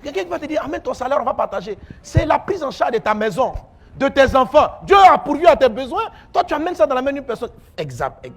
Quelqu'un qui va te dire, amène ton salaire, on va partager. C'est la prise en charge de ta maison, de tes enfants. Dieu a pourvu à tes besoins. Toi, tu amènes ça dans la main d'une personne. Exact.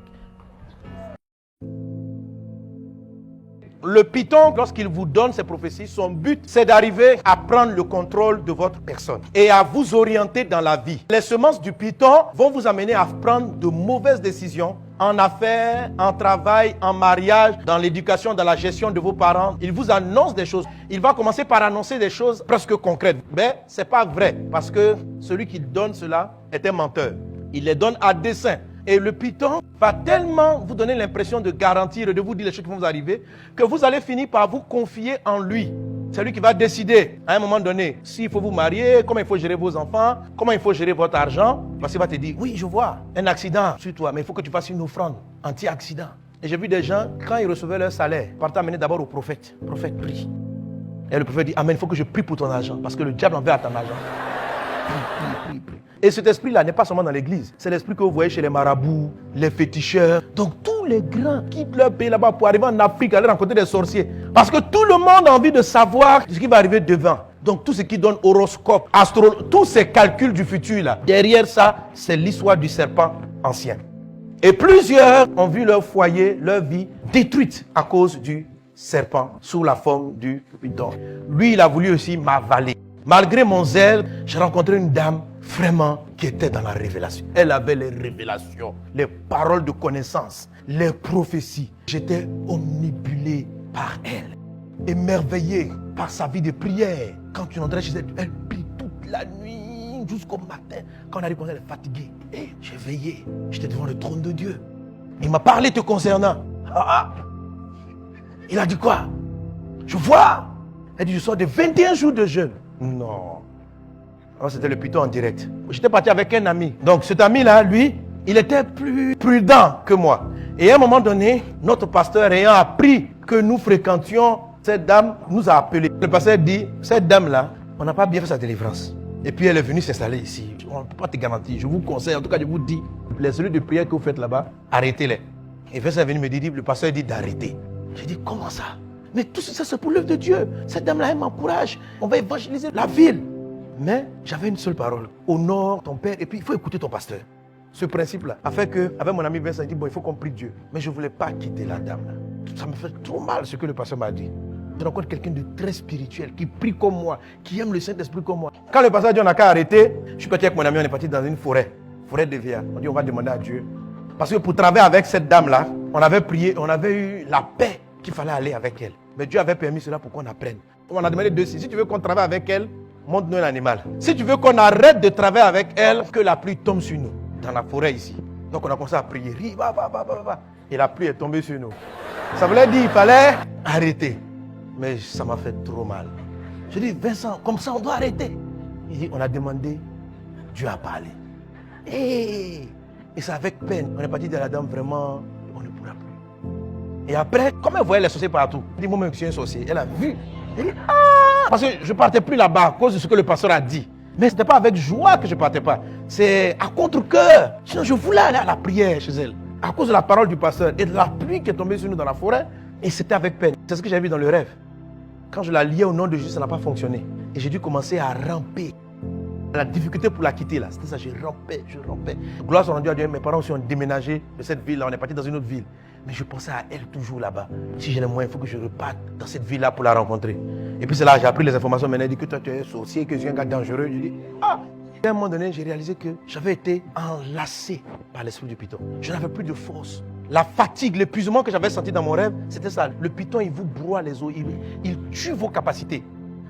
Le python, lorsqu'il vous donne ses prophéties, son but, c'est d'arriver à prendre le contrôle de votre personne et à vous orienter dans la vie. Les semences du python vont vous amener à prendre de mauvaises décisions en affaires, en travail, en mariage, dans l'éducation, dans la gestion de vos parents. Il vous annonce des choses. Il va commencer par annoncer des choses presque concrètes. Mais ce n'est pas vrai parce que celui qui donne cela est un menteur. Il les donne à dessein. Et le python va tellement vous donner l'impression de garantir et de vous dire les choses qui vont vous arriver que vous allez finir par vous confier en lui. C'est lui qui va décider à un moment donné s'il faut vous marier, comment il faut gérer vos enfants, comment il faut gérer votre argent. Parce qu'il va te dire, oui, je vois un accident sur toi, mais il faut que tu fasses une offrande anti-accident. Et j'ai vu des gens, quand ils recevaient leur salaire, partaient amener d'abord au prophète. Le prophète prie. Et le prophète dit, amen, il faut que je prie pour ton argent, parce que le diable en veut à ton argent. Prie. Et cet esprit-là n'est pas seulement dans l'église. C'est l'esprit que vous voyez chez les marabouts, les féticheurs. Donc tous les grands quittent leur pays là-bas pour arriver en Afrique, aller rencontrer des sorciers. Parce que tout le monde a envie de savoir ce qui va arriver devant. Donc tout ce qui donne horoscope, astrologie, tous ces calculs du futur là. Derrière ça, c'est l'histoire du serpent ancien. Et plusieurs ont vu leur foyer, leur vie détruite à cause du serpent sous la forme du python. Lui, il a voulu aussi m'avaler. Malgré mon zèle, j'ai rencontré une dame vraiment qui était dans la révélation. Elle avait les révélations, les paroles de connaissance, les prophéties. J'étais omnibulé par elle, émerveillé par sa vie de prière. Quand tu entrais chez elle, elle prie toute la nuit jusqu'au matin. Quand on arrive, elle est fatiguée. Et j'ai veillé, j'étais devant le trône de Dieu. Il m'a parlé te concernant. Il a dit quoi? Je vois. Elle dit, je sors de 21 jours de jeûne. Non. Alors, c'était le python en direct. J'étais parti avec un ami. Donc cet ami-là, lui, il était plus prudent que moi. Et à un moment donné, notre pasteur ayant appris que nous fréquentions, cette dame nous a appelés. Le pasteur dit, cette dame-là, on n'a pas bien fait sa délivrance. Et puis elle est venue s'installer ici. On ne peut pas te garantir. Je vous conseille, en tout cas je vous dis, les cellules de prière que vous faites là-bas, arrêtez-les. Et puis elle est venue me dire, le pasteur dit d'arrêter. J'ai dit, comment ça? Mais tout ça, c'est pour l'œuvre de Dieu. Cette dame-là, elle m'encourage. On va évangéliser la ville. Mais j'avais une seule parole. Honore ton père et puis il faut écouter ton pasteur. Ce principe-là a fait que, avec mon ami Vincent, il dit, bon, il faut qu'on prie Dieu. Mais je ne voulais pas quitter la dame-là. Ça me fait trop mal ce que le pasteur m'a dit. Je rencontre quelqu'un de très spirituel, qui prie comme moi, qui aime le Saint-Esprit comme moi. Quand le pasteur a dit, on n'a qu'à arrêter, je suis parti avec mon ami, on est parti dans une forêt de Véa. On dit, on va demander à Dieu. Parce que pour travailler avec cette dame-là, on avait prié, on avait eu la paix qu'il fallait aller avec elle. Mais Dieu avait permis cela pour qu'on apprenne. On a demandé deux signes. Si tu veux qu'on travaille avec elle, montre-nous un animal. Si tu veux qu'on arrête de travailler avec elle, que la pluie tombe sur nous, dans la forêt ici. Donc on a commencé à prier. Et la pluie est tombée sur nous. Ça voulait dire qu'il fallait arrêter. Mais ça m'a fait trop mal. Je dis, Vincent, comme ça on doit arrêter. Il dit, on a demandé, Dieu a parlé. Et c'est avec peine. On est parti de la dame, vraiment, on ne pourra plus. Et après, comme elle voyait les sorciers partout, elle dit, moi-même je suis un sorcier. Elle a vu. Elle dit, ah! Parce que je ne partais plus là-bas à cause de ce que le pasteur a dit. Mais ce n'était pas avec joie que je ne partais pas. C'est à contre-cœur. Sinon, je voulais aller à la prière chez elle. À cause de la parole du pasteur et de la pluie qui est tombée sur nous dans la forêt. Et c'était avec peine. C'est ce que j'ai vu dans le rêve. Quand je la liais au nom de Jésus, ça n'a pas fonctionné. Et j'ai dû commencer à ramper. La difficulté pour la quitter là, c'était ça, je rampais. Gloire soit rendue à Dieu, mes parents aussi ont déménagé de cette ville là, on est parti dans une autre ville. Mais je pensais à elle toujours là-bas. Si j'ai les moyens, il faut que je reparte dans cette ville là pour la rencontrer. Et puis c'est là que j'ai appris les informations. Maintenant, elle dit que toi tu es un sorcier, que tu es un gars dangereux. Je dis, ah! Et à un moment donné, j'ai réalisé que j'avais été enlacé par l'esprit du python. Je n'avais plus de force. La fatigue, l'épuisement que j'avais senti dans mon rêve, c'était ça. Le python, il vous broie les os, il tue vos capacités.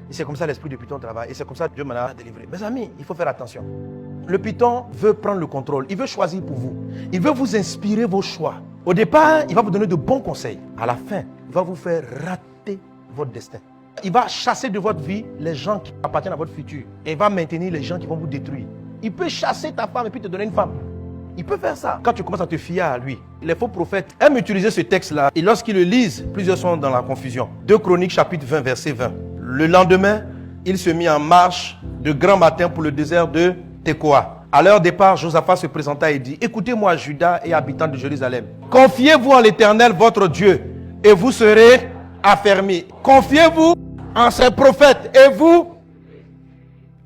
Et c'est comme ça l'esprit du python travaille. Et c'est comme ça que Dieu m'en a délivré. Mes amis, il faut faire attention. Le python veut prendre le contrôle. Il veut choisir pour vous. Il veut vous inspirer vos choix. Au départ, il va vous donner de bons conseils. À la fin, il va vous faire rater votre destin. Il va chasser de votre vie les gens qui appartiennent à votre futur. Et il va maintenir les gens qui vont vous détruire. Il peut chasser ta femme et puis te donner une femme. Il peut faire ça. Quand tu commences à te fier à lui, les faux prophètes aiment utiliser ce texte-là. Et lorsqu'ils le lisent, plusieurs sont dans la confusion. 2 Chroniques chapitre 20, verset 20. Le lendemain, il se mit en marche de grand matin pour le désert de Tekoa. À leur départ, Josaphat se présenta et dit, écoutez-moi, Juda et habitants de Jérusalem. Confiez-vous en l'Éternel, votre Dieu, et vous serez affermis. Confiez-vous en ses prophètes et vous,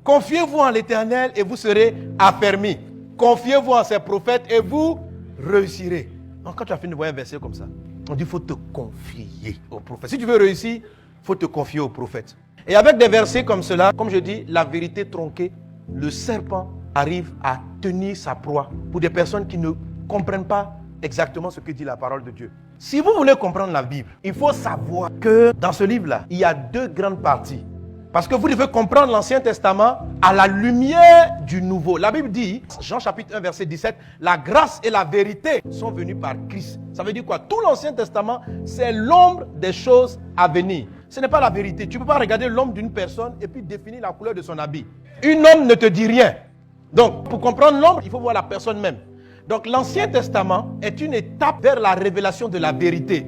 confiez-vous en l'Éternel et vous serez affermis. Confiez-vous en ses prophètes et vous réussirez. Donc quand tu as fini de voir un verset comme ça, on dit qu'il faut te confier au prophète. Si tu veux réussir, il faut te confier au prophète. Et avec des versets comme cela, comme je dis, la vérité tronquée, le serpent arrive à tenir sa proie pour des personnes qui ne comprennent pas exactement ce que dit la parole de Dieu. Si vous voulez comprendre la Bible, il faut savoir que dans ce livre-là, il y a deux grandes parties. Parce que vous devez comprendre l'Ancien Testament à la lumière du Nouveau. La Bible dit, Jean chapitre 1 verset 17, la grâce et la vérité sont venues par Christ. Ça veut dire quoi? Tout l'Ancien Testament, c'est l'ombre des choses à venir. Ce n'est pas la vérité. Tu ne peux pas regarder l'ombre d'une personne et puis définir la couleur de son habit. Une ombre ne te dit rien. Donc, pour comprendre l'ombre, il faut voir la personne même. Donc, l'Ancien Testament est une étape vers la révélation de la vérité.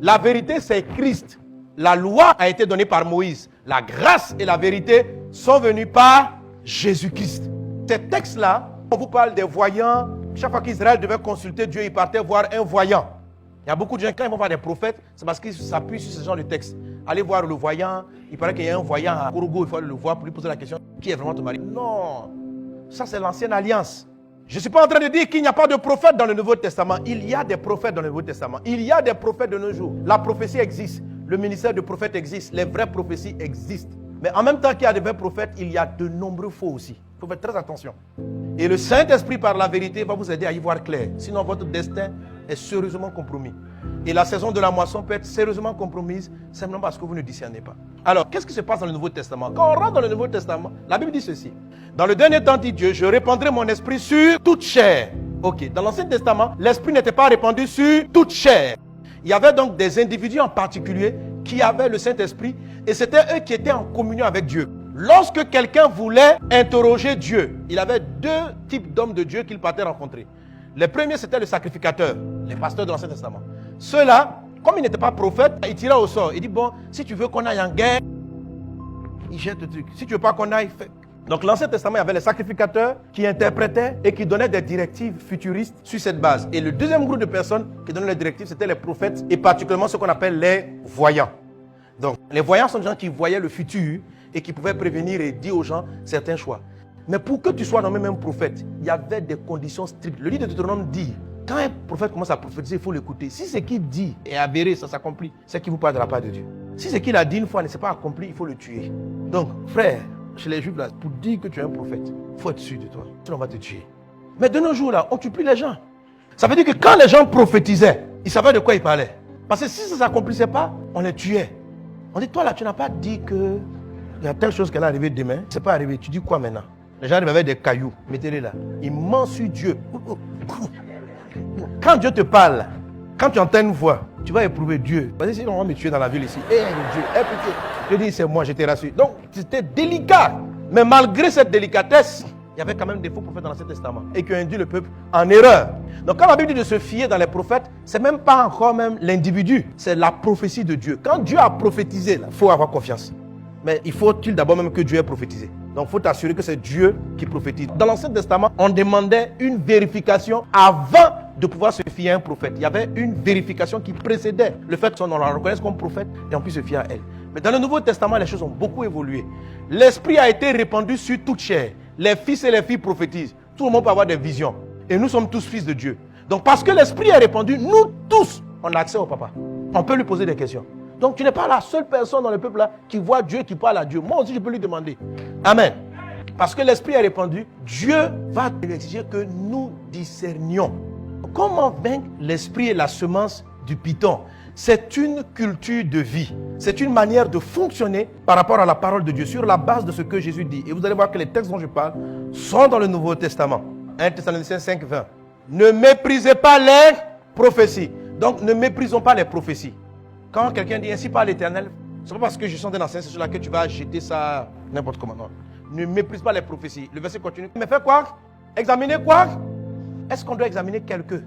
La vérité, c'est Christ. La loi a été donnée par Moïse. La grâce et la vérité sont venues par Jésus-Christ. Ces textes-là, on vous parle des voyants. Chaque fois qu'Israël devait consulter Dieu, il partait voir un voyant. Il y a beaucoup de gens, quand ils vont voir des prophètes, c'est parce qu'ils s'appuient sur ce genre de texte. Allez voir le voyant. Il paraît qu'il y a un voyant à Kourougo, il faut aller le voir pour lui poser la question, qui est vraiment ton mari? Non, ça c'est l'ancienne alliance. Je ne suis pas en train de dire qu'il n'y a pas de prophète dans le Nouveau Testament. Il y a des prophètes dans le Nouveau Testament. Il y a des prophètes de nos jours. La prophétie existe. Le ministère de prophète existe. Les vraies prophéties existent. Mais en même temps qu'il y a de vrais prophètes, il y a de nombreux faux aussi. Il faut faire très attention. Et le Saint-Esprit, par la vérité, va vous aider à y voir clair. Sinon, votre destin est sérieusement compromis. Et la saison de la moisson peut être sérieusement compromise simplement parce que vous ne discernez pas. Alors, qu'est-ce qui se passe dans le Nouveau Testament? Quand on rentre dans le Nouveau Testament, la Bible dit ceci. Dans le dernier temps, dit Dieu, je répandrai mon esprit sur toute chair. Ok, dans l'Ancien Testament, l'esprit n'était pas répandu sur toute chair. Il y avait donc des individus en particulier qui avaient le Saint-Esprit et c'était eux qui étaient en communion avec Dieu. Lorsque quelqu'un voulait interroger Dieu, il avait deux types d'hommes de Dieu qu'il partait rencontrer. Les premiers, c'était le sacrificateur, les pasteurs de l'Ancien Testament. Ceux-là, comme ils n'étaient pas prophètes, ils tiraient au sort. Il dit, bon, si tu veux qu'on aille en guerre, il jette le truc. Si tu veux pas qu'on aille, fait. Donc l'Ancien Testament, il y avait les sacrificateurs qui interprétaient et qui donnaient des directives futuristes sur cette base. Et le deuxième groupe de personnes qui donnaient les directives, c'était les prophètes et particulièrement ce qu'on appelle les voyants. Donc les voyants sont des gens qui voyaient le futur et qui pouvaient prévenir et dire aux gens certains choix. Mais pour que tu sois nommé même prophète, il y avait des conditions strictes. Le livre de Deutéronome dit, quand un prophète commence à prophétiser, il faut l'écouter. Si ce qu'il dit est avéré, ça s'accomplit, c'est qu'il vous parle de la part de Dieu. Si ce qu'il a dit une fois ne s'est pas accompli, il faut le tuer. Donc, frère, chez les Juifs, là, pour dire que tu es un prophète, il faut être sûr de toi. Sinon, on va te tuer. Mais de nos jours, là, on ne tue plus les gens. Ça veut dire que quand les gens prophétisaient, ils savaient de quoi ils parlaient. Parce que si ça ne s'accomplissait pas, on les tuait. On dit, toi, là, tu n'as pas dit que il y a telle chose qui allait arriver demain. Ce n'est pas arrivé. Tu dis quoi maintenant? Les gens arrivent avec des cailloux. Mettez-les là. Ils mentent sur Dieu. Quand Dieu te parle, quand tu entends une voix, tu vas éprouver Dieu. Parce que sinon, on va me tuer dans la ville ici. Dieu, pitié. Je dis, c'est moi, je t'ai rassuré. Donc, c'était délicat. Mais malgré cette délicatesse, il y avait quand même des faux prophètes dans l'Ancien Testament et qui ont induit le peuple en erreur. Donc, quand la Bible dit de se fier dans les prophètes, c'est même pas encore même l'individu, c'est la prophétie de Dieu. Quand Dieu a prophétisé, il faut avoir confiance. Mais il faut-il d'abord même que Dieu ait prophétisé. Donc, il faut t'assurer que c'est Dieu qui prophétise. Dans l'Ancien Testament, on demandait une vérification avant de pouvoir se fier à un prophète. Il y avait une vérification qui précédait le fait qu'on la reconnaisse comme prophète et on puisse se fier à elle. Mais dans le Nouveau Testament, les choses ont beaucoup évolué. L'Esprit a été répandu sur toute chair. Les fils et les filles prophétisent. Tout le monde peut avoir des visions. Et nous sommes tous fils de Dieu. Donc, parce que l'Esprit est répandu, nous tous, on a accès au Papa. On peut lui poser des questions. Donc, tu n'es pas la seule personne dans le peuple là qui voit Dieu, qui parle à Dieu. Moi aussi, je peux lui demander. Amen. Parce que l'Esprit est répandu, Dieu va lui exiger que nous discernions. Comment vaincre l'Esprit et la semence du python? C'est une culture de vie. C'est une manière de fonctionner par rapport à la parole de Dieu, sur la base de ce que Jésus dit. Et vous allez voir que les textes dont je parle sont dans le Nouveau Testament. 1 Thessaloniciens 5, 20. Ne méprisez pas les prophéties. Donc, ne méprisons pas les prophéties. Quand quelqu'un dit ainsi par l'Éternel, ce n'est pas parce que je chante un ancien, c'est sur laquelle tu vas jeter ça n'importe comment. Non. Ne méprise pas les prophéties. Le verset continue. Mais fais quoi? Examiner quoi? Est-ce qu'on doit examiner quelqu'un?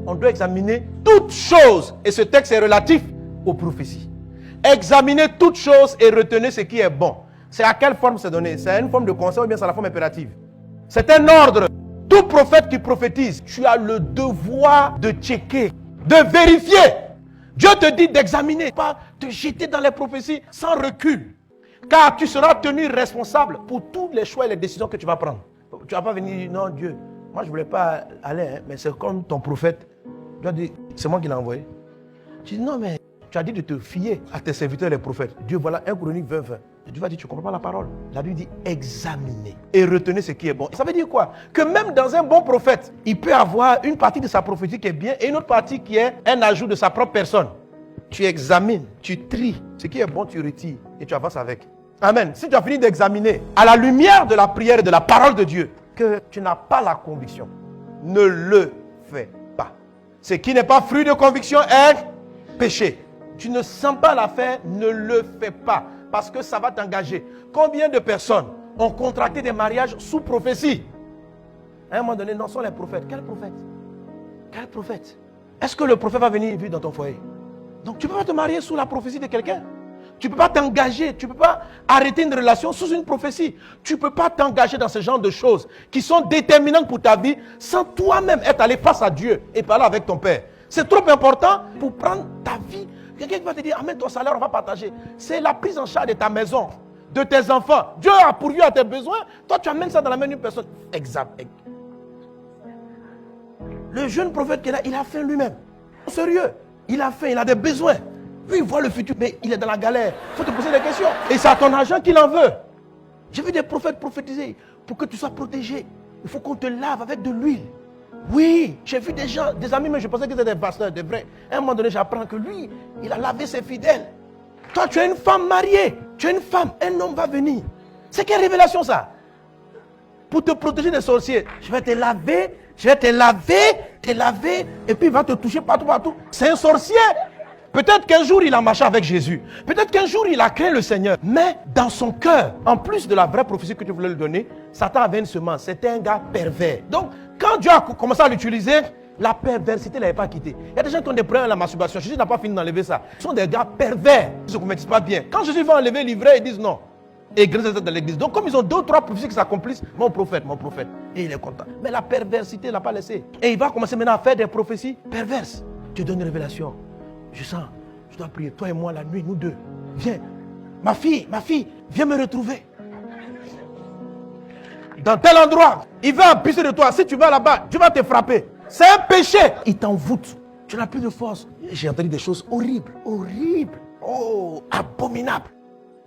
On doit examiner toutes choses. Et ce texte est relatif aux prophéties. Examiner toutes choses et retenir ce qui est bon. C'est à quelle forme c'est donné? C'est une forme de conseil ou bien c'est la forme impérative? C'est un ordre. Tout prophète qui prophétise, tu as le devoir de checker, de vérifier. Dieu te dit d'examiner, pas te jeter dans les prophéties sans recul. Car tu seras tenu responsable pour tous les choix et les décisions que tu vas prendre. Tu ne vas pas venir, non Dieu, moi je ne voulais pas aller, hein, mais c'est comme ton prophète. Dieu a dit, c'est moi qui l'ai envoyé. Tu dis, non mais tu as dit de te fier à tes serviteurs les prophètes. Dieu, voilà 1 Chronique 20. Dieu va dire, tu ne comprends pas la parole. La Bible dit, examinez et retenez ce qui est bon. Ça veut dire quoi? Que même dans un bon prophète, il peut avoir une partie de sa prophétie qui est bien et une autre partie qui est un ajout de sa propre personne. Tu examines, tu tries. Ce qui est bon, tu retires et tu avances avec. Amen. Si tu as fini d'examiner à la lumière de la prière et de la parole de Dieu, que tu n'as pas la conviction, ne le fais pas. Ce qui n'est pas fruit de conviction est péché. Tu ne sens pas l'affaire, ne le fais pas. Parce que ça va t'engager. Combien de personnes ont contracté des mariages sous prophétie? À un moment donné, non, sont les prophètes. Quel prophète? Quel prophète? Est-ce que le prophète va venir vivre dans ton foyer? Donc tu ne peux pas te marier sous la prophétie de quelqu'un. Tu ne peux pas t'engager. Tu ne peux pas arrêter une relation sous une prophétie. Tu ne peux pas t'engager dans ce genre de choses qui sont déterminantes pour ta vie sans toi-même être allé face à Dieu et parler avec ton Père. C'est trop important pour prendre ta vie. Quelqu'un qui va te dire, amène ton salaire, on va partager. C'est la prise en charge de ta maison, de tes enfants. Dieu a pourvu à tes besoins. Toi, tu amènes ça dans la main d'une personne. Exact. Le jeune prophète qu'il a, il a faim lui-même. Sérieux. Il a faim, il a des besoins. Lui, il voit le futur, mais il est dans la galère. Il faut te poser des questions. Et c'est à ton argent qu'il en veut. J'ai vu des prophètes prophétiser. Pour que tu sois protégé, il faut qu'on te lave avec de l'huile. Oui, j'ai vu des gens, des amis, mais je pensais que c'était des pasteurs, des vrais. À un moment donné, j'apprends que lui, il a lavé ses fidèles. Toi, tu es une femme mariée. Tu es une femme, un homme va venir. C'est quelle révélation ça? Pour te protéger des sorciers. Je vais te laver, et puis il va te toucher partout. C'est un sorcier. Peut-être qu'un jour, il a marché avec Jésus. Peut-être qu'un jour, il a créé le Seigneur. Mais dans son cœur, en plus de la vraie prophétie que tu voulais lui donner, Satan avait une semence. C'était un gars pervers. Donc, quand Dieu a commencé à l'utiliser, la perversité ne l'avait pas quitté. Il y a des gens qui ont des problèmes à la masturbation. Jésus n'a pas fini d'enlever ça. Ce sont des gars pervers. Ils ne se convertissent pas bien. Quand Jésus va enlever l'ivraie, ils disent non. Et ils grincent dans l'église. Donc, comme ils ont 2 ou 3 prophéties qui s'accomplissent, mon prophète. Et il est content. Mais la perversité ne l'a pas laissé. Et il va commencer maintenant à faire des prophéties perverses. Dieu donne une révélation. Je sens, je dois prier. Toi et moi, la nuit, nous deux. Viens. Ma fille, viens me retrouver. Dans tel endroit, il va abuser de toi. Si tu vas là-bas, Dieu va te frapper. C'est un péché. Il t'envoûte. Tu n'as plus de force. J'ai entendu des choses horribles. Oh, abominables.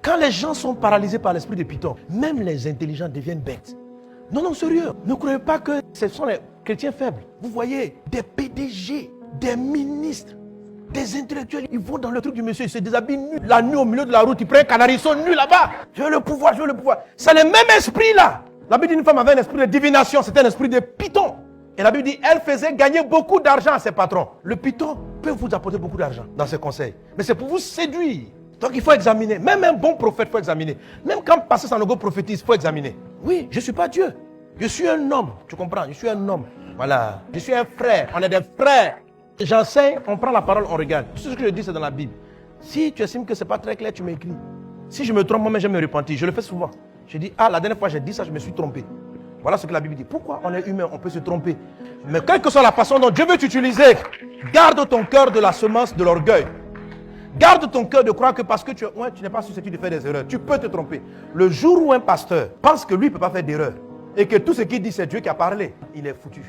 Quand les gens sont paralysés par l'esprit de Python, même les intelligents deviennent bêtes. Non, sérieux. Ne croyez pas que ce sont les chrétiens faibles. Vous voyez, des PDG, des ministres, des intellectuels, ils vont dans le truc du monsieur, ils se déshabillent nus. La nuit au milieu de la route, ils prennent un canari, ils sont nus là-bas. Je veux le pouvoir. C'est le même esprit là. La Bible dit une femme avait un esprit de divination, c'était un esprit de python. Et la Bible dit, elle faisait gagner beaucoup d'argent à ses patrons. Le python peut vous apporter beaucoup d'argent dans ses conseils. Mais c'est pour vous séduire. Donc il faut examiner. Même un bon prophète, il faut examiner. Même quand Pasteur Sanogo prophétise, il faut examiner. Oui, je ne suis pas Dieu. Je suis un homme. Tu comprends? Je suis un homme. Voilà. Je suis un frère. On est des frères. J'enseigne, on prend la parole, on regarde. Tout ce que je dis, c'est dans la Bible. Si tu estimes que ce n'est pas très clair, tu m'écris. Si je me trompe, moi-même, je me repentis. Je le fais souvent. Je dis, la dernière fois, j'ai dit ça, je me suis trompé. Voilà ce que la Bible dit. Pourquoi on est humain, on peut se tromper. Mais quelle que soit la façon dont Dieu veut t'utiliser, garde ton cœur de la semence de l'orgueil. Garde ton cœur de croire que parce que tu n'es pas susceptible de faire des erreurs, tu peux te tromper. Le jour où un pasteur pense que lui ne peut pas faire d'erreur et que tout ce qu'il dit, c'est Dieu qui a parlé, il est foutu.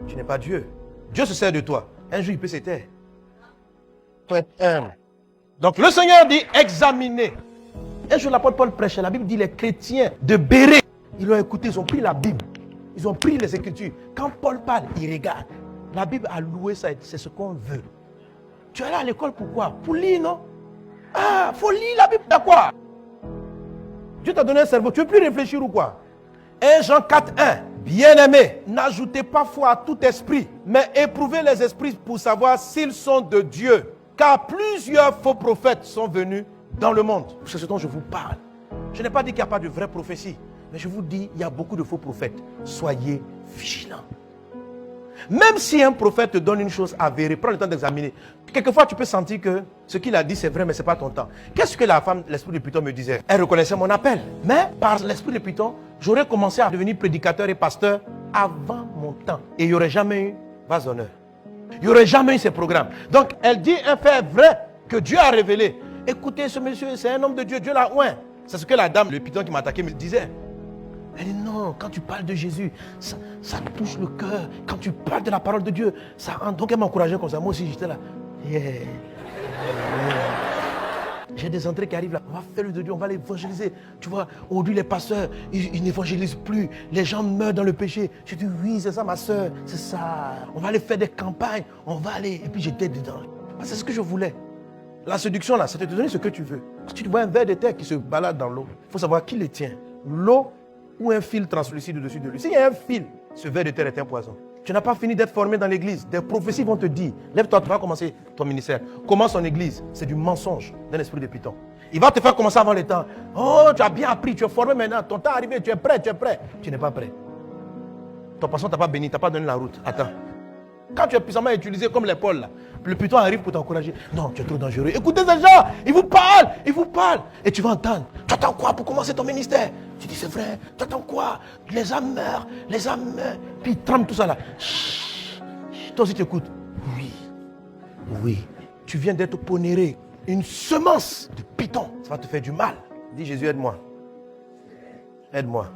Tu n'es pas Dieu. Dieu se sert de toi. Un jour, il peut se taire. Il faut être humble. Donc, le Seigneur dit, examinez. Un jour, l'apôtre Paul prêchait. La Bible dit, les chrétiens de Bérée, ils l'ont écouté, ils ont pris la Bible. Ils ont pris les Écritures. Quand Paul parle, il regarde. La Bible a loué ça, c'est ce qu'on veut. Tu es là à l'école pourquoi? Pour lire, non? Faut lire la Bible, d'accord? Dieu t'a donné un cerveau, tu ne veux plus réfléchir ou quoi? 1 Jean 4:1. Bien-aimés, n'ajoutez pas foi à tout esprit, mais éprouvez les esprits pour savoir s'ils sont de Dieu. Car plusieurs faux prophètes sont venus dans le monde. C'est ce dont je vous parle. Je n'ai pas dit qu'il n'y a pas de vraie prophétie, mais je vous dis, il y a beaucoup de faux prophètes. Soyez vigilants. Même si un prophète te donne une chose avérée, prends le temps d'examiner. Quelquefois, tu peux sentir que ce qu'il a dit, c'est vrai, mais ce n'est pas ton temps. Qu'est-ce que la femme, l'esprit de Python me disait? Elle reconnaissait mon appel. Mais par l'esprit de Python, j'aurais commencé à devenir prédicateur et pasteur avant mon temps. Et il n'y aurait jamais eu vase d'honneur. Il n'y aurait jamais eu ces programmes. Donc, elle dit un fait vrai que Dieu a révélé. Écoutez, ce monsieur, c'est un homme de Dieu. Dieu l'a oint. C'est ce que la dame, le python qui m'a attaqué, me disait. Elle dit non, quand tu parles de Jésus, ça touche le cœur. Quand tu parles de la parole de Dieu, ça entre. Donc elle m'encourageait comme ça. Moi aussi, j'étais là. Yeah. Yeah. J'ai des entrées qui arrivent là. On va faire le de Dieu, on va l'évangéliser. Tu vois, aujourd'hui, les pasteurs, ils n'évangélisent plus. Les gens meurent dans le péché. Je dis oui, c'est ça, ma soeur. C'est ça. On va aller faire des campagnes. On va aller. Et puis j'étais dedans. C'est ce que je voulais. La séduction, là, c'est de te donner ce que tu veux. Quand tu vois un ver de terre qui se balade dans l'eau, il faut savoir qui le tient. L'eau ou un fil translucide au-dessus de lui. S'il y a un fil, ce ver de terre est un poison. Tu n'as pas fini d'être formé dans l'église. Des prophéties vont te dire, lève-toi, tu vas commencer ton ministère. Commence ton église. C'est du mensonge d'un esprit de python. Il va te faire commencer avant le temps. Oh, tu as bien appris, tu es formé maintenant. Ton temps est arrivé, tu es prêt, tu es prêt. Tu n'es pas prêt. Ton patron ne t'a pas béni, tu n'as pas donné la route. Attends. Quand tu es puissamment utilisé comme les Paul, là, le python arrive pour t'encourager. Non, tu es trop dangereux. Écoutez ces gens, ils vous parlent. Et tu vas entendre. Tu attends quoi pour commencer ton ministère? Tu dis, c'est vrai. Tu attends quoi? Les âmes meurent. Puis ils tremblent tout ça là. Chut. Toi aussi tu écoutes. Oui. Tu viens d'être ponéré. Une semence de python. Ça va te faire du mal. Dis Jésus, aide-moi. Aide-moi.